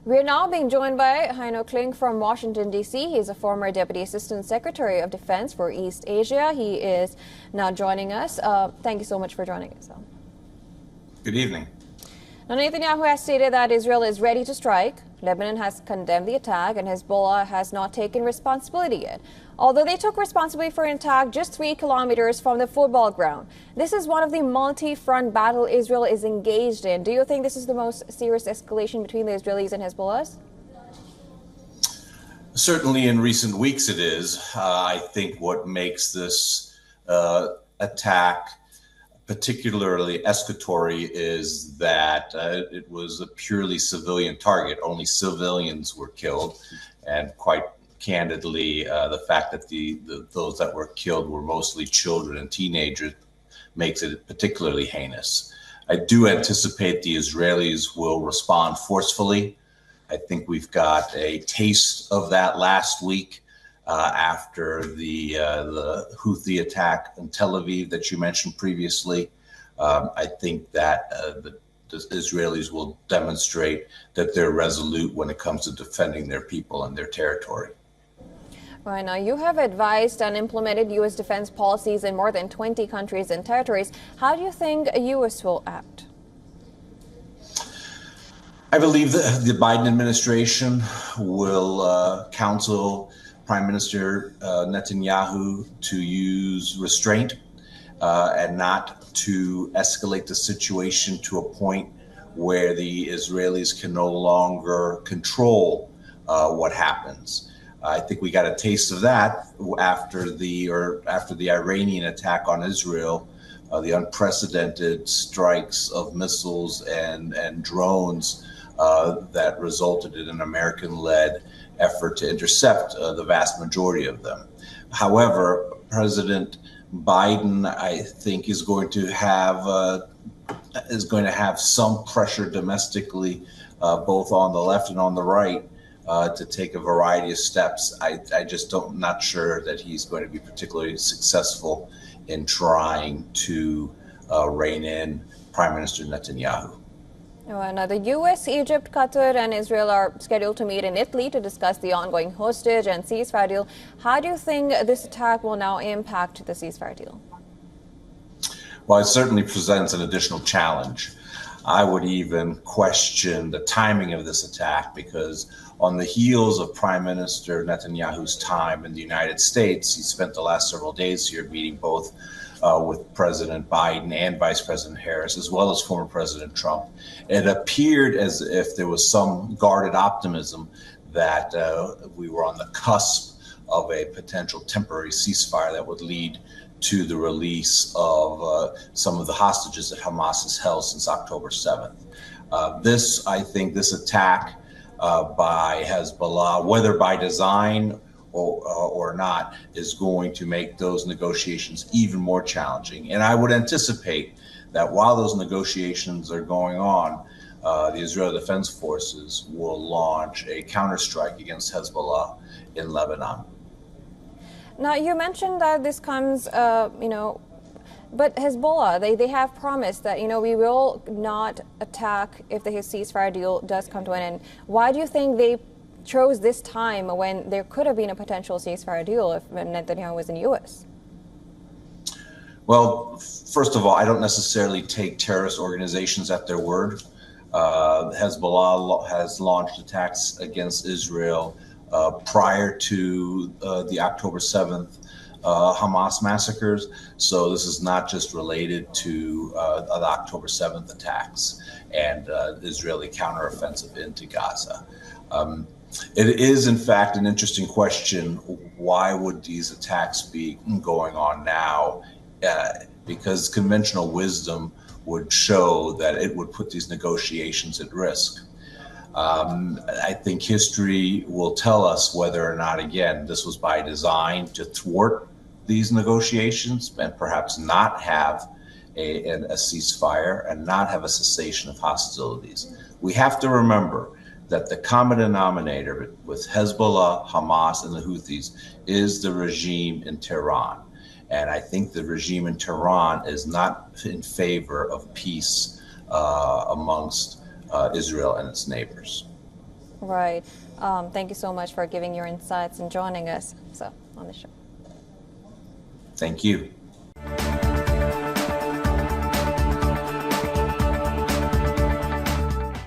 We're now being joined by Heino Kling from Washington, D.C. He's a former Deputy Assistant Secretary of Defense for East Asia. He is now joining us. Thank you so much for joining us. Good evening. Now, Netanyahu has stated that Israel is ready to strike. Lebanon has condemned the attack, and Hezbollah has not taken responsibility yet, although they took responsibility for an attack just 3 kilometers from the football ground. This is one of the multi-front battle Israel is engaged in. Do you think this is the most serious escalation between the Israelis and Hezbollah? Certainly in recent weeks it is. I think what makes this attack particularly escalatory is that it was a purely civilian target. Only civilians were killed, and quite candidly, the fact that those that were killed were mostly children and teenagers makes it particularly heinous. I do anticipate the Israelis will respond forcefully. I think we've got a taste of that last week after the Houthi attack in Tel Aviv that you mentioned previously. I think that the Israelis will demonstrate that they're resolute when it comes to defending their people and their territory. Right, now, you have advised and implemented U.S. defense policies in more than 20 countries and territories. How do you think the U.S. will act? I believe that the Biden administration will counsel Prime Minister Netanyahu to use restraint and not to escalate the situation to a point where the Israelis can no longer control what happens. I think we got a taste of that after the Iranian attack on Israel, the unprecedented strikes of missiles and drones that resulted in an American-led effort to intercept the vast majority of them. However, President Biden, I think, is going to have some pressure domestically, both on the left and on the right, to take a variety of steps. I'm not sure that he's going to be particularly successful in trying to rein in Prime Minister Netanyahu. Now, the U.S., Egypt, Qatar, and Israel are scheduled to meet in Italy to discuss the ongoing hostage and ceasefire deal. How do you think this attack will now impact the ceasefire deal? Well, it certainly presents an additional challenge. I would even question the timing of this attack, because on the heels of Prime Minister Netanyahu's time in the United States, he spent the last several days here meeting both with President Biden and Vice President Harris, as well as former President Trump. It appeared as if there was some guarded optimism that we were on the cusp of a potential temporary ceasefire that would lead to the release of some of the hostages that Hamas has held since October 7th. I think this attack by Hezbollah, whether by design or not, is going to make those negotiations even more challenging. And I would anticipate that while those negotiations are going on, the Israeli Defense Forces will launch a counterstrike against Hezbollah in Lebanon. Now, you mentioned that this comes, but Hezbollah, they have promised that, we will not attack if the ceasefire deal does come to an end. Why do you think they chose this time when there could have been a potential ceasefire deal if Netanyahu was in the U.S.? Well, first of all, I don't necessarily take terrorist organizations at their word. Hezbollah has launched attacks against Israel prior to the October 7th Hamas massacres. So this is not just related to the October 7th attacks and Israeli counteroffensive into Gaza. It is, in fact, an interesting question. Why would these attacks be going on now? Because conventional wisdom would show that it would put these negotiations at risk. I think history will tell us whether or not, again, this was by design to thwart these negotiations and perhaps not have a ceasefire and not have a cessation of hostilities. We have to remember that the common denominator with Hezbollah, Hamas, and the Houthis is the regime in Tehran. And I think the regime in Tehran is not in favor of peace amongst Israel and its neighbors. Right. Thank you so much for giving your insights and joining us on the show. Thank you.